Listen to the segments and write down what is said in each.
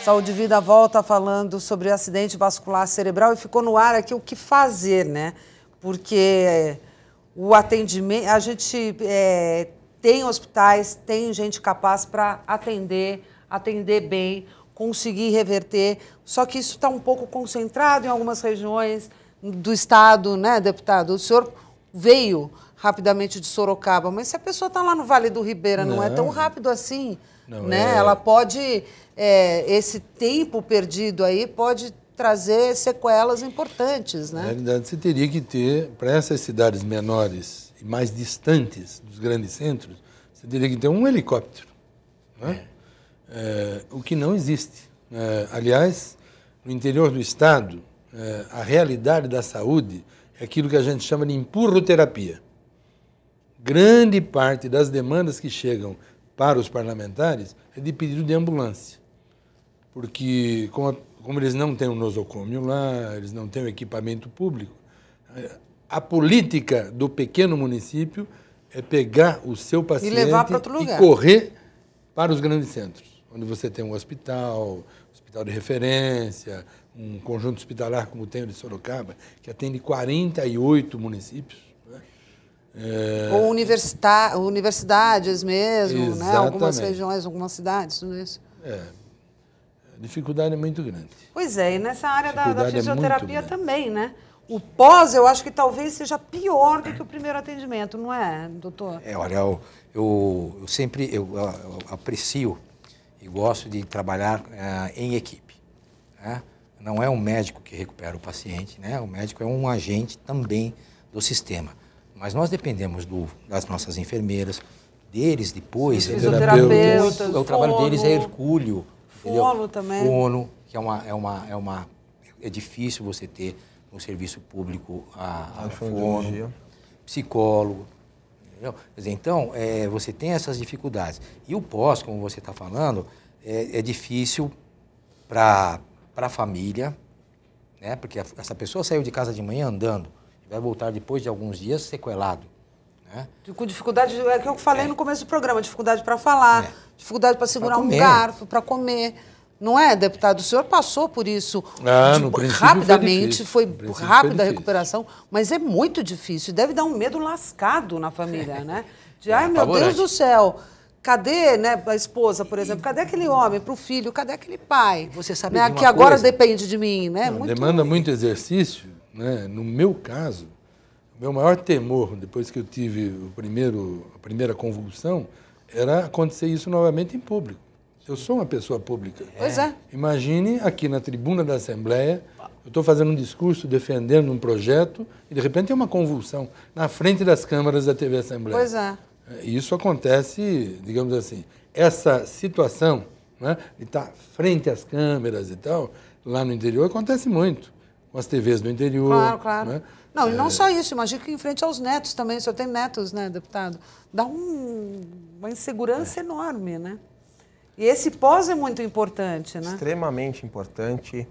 Saúde e Vida volta falando sobre acidente vascular cerebral e ficou no ar aqui o que fazer, né? Porque o atendimento, a gente tem hospitais, tem gente capaz para atender bem, conseguir reverter, só que isso está um pouco concentrado em algumas regiões do estado, né, deputado? O senhor veio rapidamente de Sorocaba, mas se a pessoa está lá no Vale do Ribeira, não é tão rápido assim, né? Ela pode, esse tempo perdido aí pode trazer sequelas importantes, né? Na realidade, você teria que ter, para essas cidades menores e mais distantes dos grandes centros, você teria que ter um helicóptero, né? O que não existe. Aliás, no interior do estado, a realidade da saúde é aquilo que a gente chama de empurroterapia. Grande parte das demandas que chegam para os parlamentares é de pedido de ambulância, porque como eles não têm um nosocômio lá, eles não têm o equipamento público, a política do pequeno município é pegar o seu paciente e levar para outro lugar, e correr para os grandes centros, onde você tem um hospital de referência, um conjunto hospitalar como tem o de Sorocaba, que atende 48 municípios. Ou universidades mesmo, né? Algumas regiões, algumas cidades, tudo isso. A dificuldade é muito grande. Pois é, e nessa área da fisioterapia também, né? O pós, eu acho que talvez seja pior do que o primeiro atendimento, não é, doutor? Olha, eu sempre aprecio e gosto de trabalhar em equipe, né? Não é um médico que recupera o paciente, né? O médico é um agente também do sistema. Mas nós dependemos das nossas enfermeiras, deles depois. Fisioterapeutas, o trabalho deles é hercúleo. Fono também. Fono, que é difícil você ter no serviço público a fono, psicólogo. Entendeu? Quer dizer, então, você tem essas dificuldades. E o pós, como você está falando, é difícil para a família, né? Porque essa pessoa saiu de casa de manhã andando, vai voltar depois de alguns dias sequelado, né? Com dificuldade, é que eu falei no começo do programa, dificuldade para falar, dificuldade para segurar um garfo, para comer. Não é, deputado? O senhor passou por isso rapidamente, foi rápida a recuperação, mas é muito difícil, deve dar um medo lascado na família, né? De, ai, meu Deus do céu, cadê, né, a esposa, por exemplo, cadê aquele homem para o filho, cadê aquele pai? Você sabe né, que agora depende de mim, né? Demanda muito exercício, né? No meu caso, o meu maior temor, depois que eu tive a primeira convulsão, era acontecer isso novamente em público. Eu sou uma pessoa pública. Pois é. Imagine aqui na tribuna da Assembleia, eu estou fazendo um discurso defendendo um projeto e, de repente, tem uma convulsão na frente das câmaras da TV Assembleia. Pois é. Isso acontece, digamos assim, essa situação, né, de estar frente às câmeras e tal, lá no interior, acontece muito. Com as TVs do interior. Claro, claro. Né? Não, e não só isso, imagina que em frente aos netos também, o senhor tem netos, né, deputado? Dá uma insegurança enorme, né? E esse pós é muito importante, né? Extremamente importante.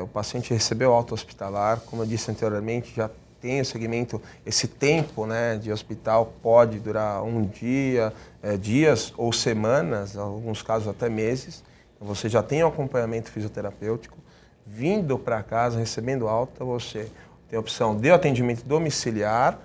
O paciente recebeu alta hospitalar, como eu disse anteriormente, já tem o segmento, esse tempo, né, de hospital pode durar um dia, dias ou semanas, em alguns casos até meses. Então, você já tem um acompanhamento fisioterapêutico. Vindo para casa, recebendo alta, você tem a opção de atendimento domiciliar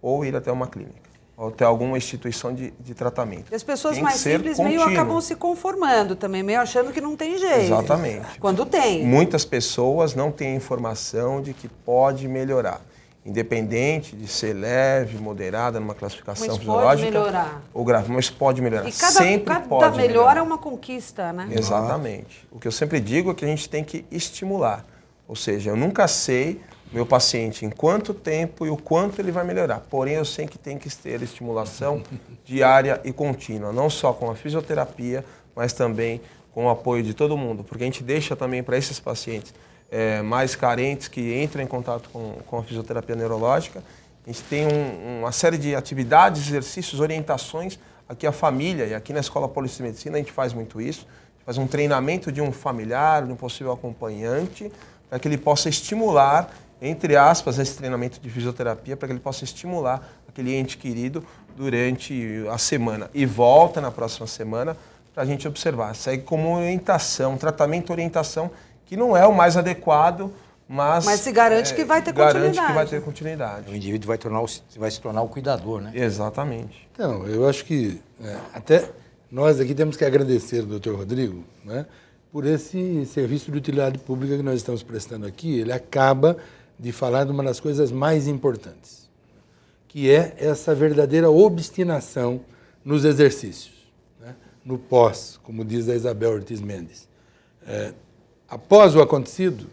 ou ir até uma clínica, ou até alguma instituição de tratamento. E as pessoas mais simples meio acabam se conformando também, meio achando que não tem jeito. Exatamente. Quando tem. Muitas pessoas não têm informação de que pode melhorar. Independente de ser leve, moderada, numa classificação fisiológica ou grave, mas pode melhorar. E cada melhora é uma conquista, né? Exatamente. O que eu sempre digo é que a gente tem que estimular. Ou seja, eu nunca sei meu paciente em quanto tempo e o quanto ele vai melhorar. Porém, eu sei que tem que ter estimulação diária e contínua, não só com a fisioterapia, mas também com o apoio de todo mundo. Porque a gente deixa também para esses pacientes mais carentes que entram em contato com a fisioterapia neurológica. A gente tem uma série de atividades, exercícios, orientações aqui a família, e aqui na Escola Paulista de Medicina a gente faz muito isso. A gente faz um treinamento de um familiar, de um possível acompanhante, para que ele possa estimular, entre aspas, esse treinamento de fisioterapia, para que ele possa estimular aquele ente querido durante a semana. E volta na próxima semana para a gente observar. Segue como orientação, tratamento orientação, que não é o mais adequado, mas se garante que vai ter continuidade. Garante que vai ter continuidade. O indivíduo vai se tornar o cuidador, né? Exatamente. Então, eu acho que até nós aqui temos que agradecer ao doutor Rodrigo, né, por esse serviço de utilidade pública que nós estamos prestando aqui. Ele acaba de falar de uma das coisas mais importantes, que é essa verdadeira obstinação nos exercícios, né, no pós, como diz a Isabel Ortiz Mendes. Após o acontecido,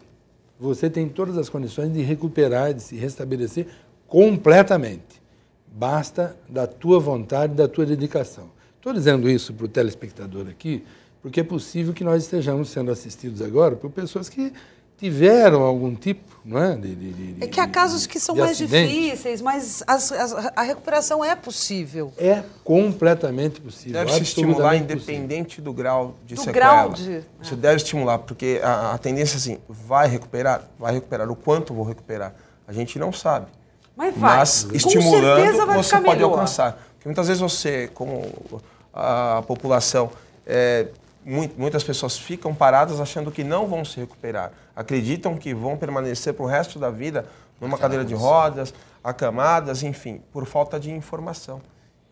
você tem todas as condições de recuperar, de se restabelecer completamente. Basta da tua vontade, da tua dedicação. Estou dizendo isso para o telespectador aqui, porque é possível que nós estejamos sendo assistidos agora por pessoas que tiveram algum tipo, não é? É que há casos que são mais difíceis, mas a recuperação é possível. É completamente possível. Deve se estimular independente do grau de sequela. Você deve estimular, porque a tendência é assim, vai recuperar? Vai recuperar. O quanto vou recuperar? A gente não sabe. Mas estimulando, você pode alcançar. Porque muitas vezes você, como a população, muitas pessoas ficam paradas achando que não vão se recuperar. Acreditam que vão permanecer para o resto da vida numa cadeira de rodas, acamadas, enfim, por falta de informação.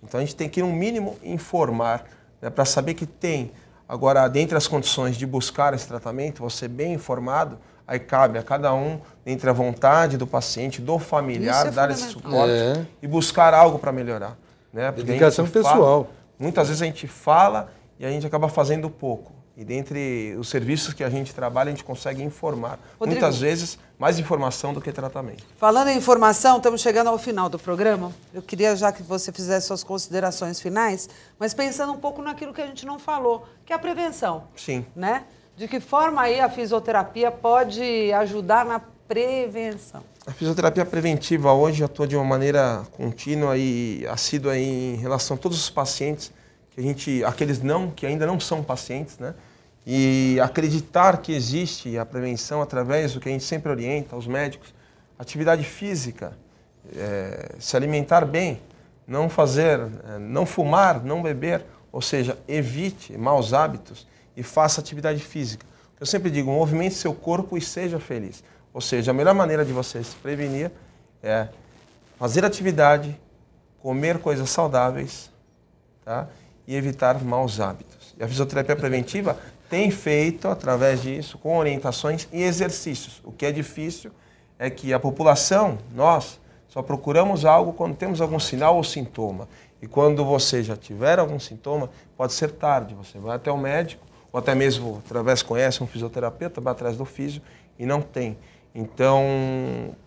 Então a gente tem que, no mínimo, informar, né, para saber que tem. Agora, dentre as condições de buscar esse tratamento, você bem informado, aí cabe a cada um, entre a vontade do paciente, do familiar, dar esse suporte e buscar algo para melhorar. Né? Dedicação pessoal. Muitas vezes a gente fala e a gente acaba fazendo pouco. E dentre os serviços que a gente trabalha, a gente consegue informar. Rodrigo, muitas vezes, mais informação do que tratamento. Falando em informação, estamos chegando ao final do programa. Eu queria já que você fizesse suas considerações finais, mas pensando um pouco naquilo que a gente não falou, que é a prevenção. Sim. Né? De que forma aí a fisioterapia pode ajudar na prevenção? A fisioterapia preventiva hoje atua de uma maneira contínua e assídua em relação a todos os pacientes, aqueles que ainda não são pacientes, né? E acreditar que existe a prevenção através do que a gente sempre orienta aos médicos, atividade física, se alimentar bem, não fumar, não beber, ou seja, evite maus hábitos e faça atividade física. Eu sempre digo, movimente seu corpo e seja feliz. Ou seja, a melhor maneira de você se prevenir é fazer atividade, comer coisas saudáveis, tá? E evitar maus hábitos. E a fisioterapia preventiva tem feito, através disso, com orientações e exercícios. O que é difícil é que a população, nós, só procuramos algo quando temos algum sinal ou sintoma. E quando você já tiver algum sintoma, pode ser tarde. Você vai até o médico, ou até mesmo, conhece um fisioterapeuta, vai atrás do físio e não tem. Então,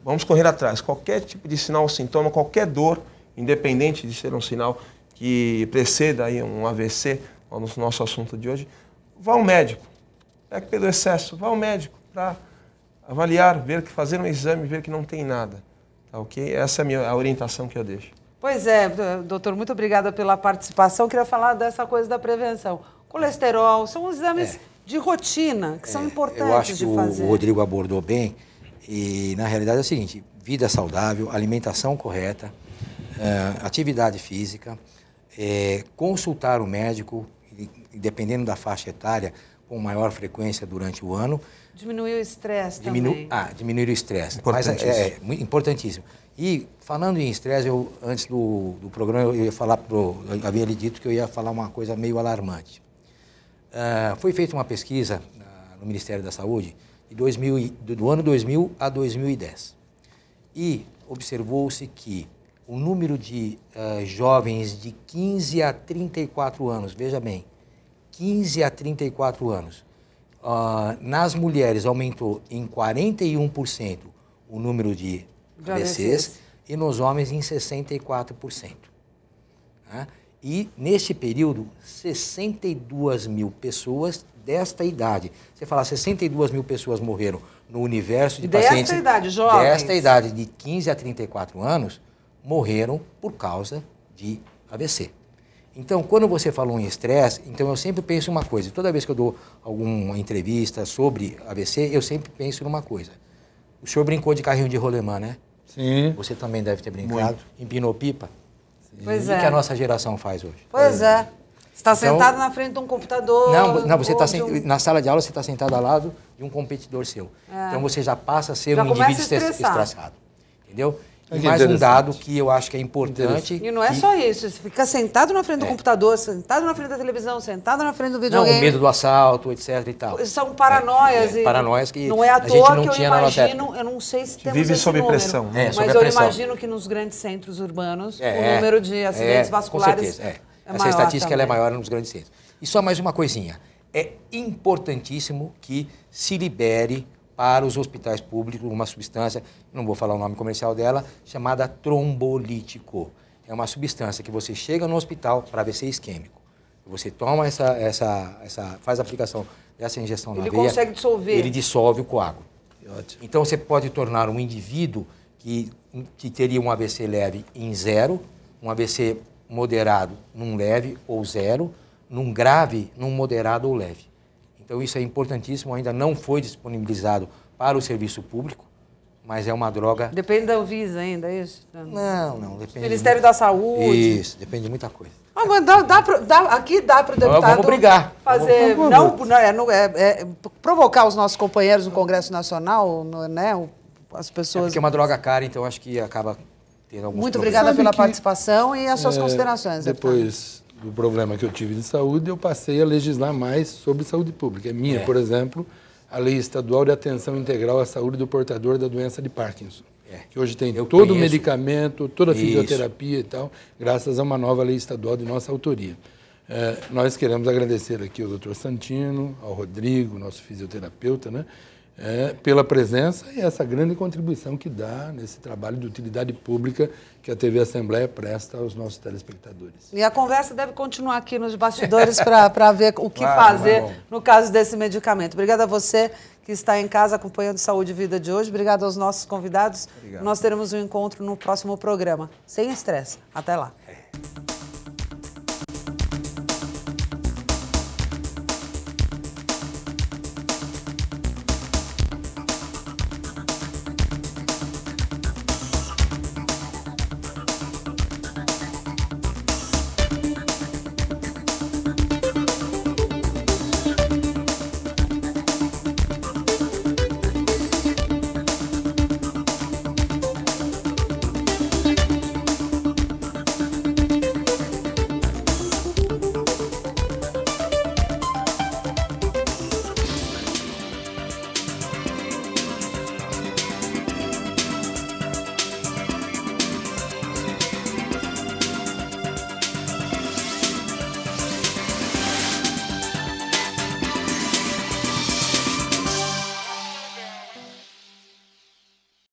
vamos correr atrás. Qualquer tipo de sinal ou sintoma, qualquer dor, independente de ser um sinal que preceda aí um AVC, no nosso assunto de hoje, vá ao médico. É que pelo excesso, vá ao médico para avaliar, fazer um exame, ver que não tem nada. Tá, ok? Essa é a orientação que eu deixo. Pois é, doutor, muito obrigada pela participação. Queria falar dessa coisa da prevenção. Colesterol, são os exames de rotina que são importantes de fazer. Eu acho que o Rodrigo abordou bem e, na realidade, é o seguinte, vida saudável, alimentação correta, atividade física, consultar o médico, dependendo da faixa etária, com maior frequência durante o ano. Diminuir o estresse também. Diminuir o estresse. Importantíssimo. Mas importantíssimo. E, falando em estresse, antes do programa, eu havia lhe dito que eu ia falar uma coisa meio alarmante. Foi feita uma pesquisa no Ministério da Saúde do ano 2000 a 2010. E observou-se que o número de jovens de 15 a 34 anos, veja bem, 15 a 34 anos, nas mulheres aumentou em 41% o número de AVCs e nos homens em 64%. Né? E, neste período, 62 mil pessoas desta idade. Você fala, 62 mil pessoas morreram no universo de pacientes... Desta idade, jovens. Desta idade, de 15 a 34 anos, morreram por causa de AVC. Então, quando você falou em estresse, então eu sempre penso em uma coisa. Toda vez que eu dou alguma entrevista sobre AVC, eu sempre penso numa coisa. O senhor brincou de carrinho de rolemã, né? Sim. Você também deve ter brincado. Empinou pipa. Pois O que a nossa geração faz hoje? Pois é. Está sentado na frente de um computador? Não, você está na sala de aula, você está sentado ao lado de um competidor seu. Então você já passa a ser um indivíduo estressado. Entendeu? E mais um dado que eu acho que é importante. E não é só isso, você fica sentado na frente do computador, sentado na frente da televisão, sentado na frente do videogame. Não, o medo do assalto, etc. e tal. São paranoias. Paranoias que não é à toa não que tinha eu imagino, eu não sei se temos vive sob número, pressão. Mas eu imagino que nos grandes centros urbanos o número de acidentes vasculares com certeza, é maior. Essa estatística ela é maior nos grandes centros. E só mais uma coisinha. É importantíssimo que se libere para os hospitais públicos uma substância, não vou falar o nome comercial dela, chamada trombolítico. É uma substância que você chega no hospital para AVC isquêmico. Você toma faz a aplicação dessa injeção na veia. Ele consegue dissolver. Ele dissolve o coágulo. Ótimo. Então você pode tornar um indivíduo que teria um AVC leve em 0, um AVC moderado num leve ou 0, num grave, num moderado ou leve. Então isso é importantíssimo, ainda não foi disponibilizado para o serviço público, mas é uma droga... Depende da Anvisa ainda, é isso? Não, depende... Ministério da Saúde. Isso, depende de muita coisa. Mas aqui dá para o deputado vamos brigar. Fazer... provocar os nossos companheiros no Congresso Nacional, né? As pessoas... Porque é uma droga cara, então acho que acaba tendo alguns Muito problemas. obrigada pela participação e as suas considerações, depois do problema que eu tive de saúde, eu passei a legislar mais sobre saúde pública. É minha, por exemplo, a Lei Estadual de Atenção Integral à Saúde do Portador da Doença de Parkinson, que hoje tem todo o medicamento, toda a fisioterapia e tal, graças a uma nova lei estadual de nossa autoria. Nós queremos agradecer aqui ao Dr. Santino, ao Rodrigo, nosso fisioterapeuta, né, pela presença e essa grande contribuição que dá nesse trabalho de utilidade pública que a TV Assembleia presta aos nossos telespectadores. E a conversa deve continuar aqui nos bastidores para ver o que fazer no caso desse medicamento. Obrigada a você que está em casa acompanhando Saúde e Vida de hoje. Obrigada aos nossos convidados. Obrigado. Nós teremos um encontro no próximo programa. Sem estresse. Até lá.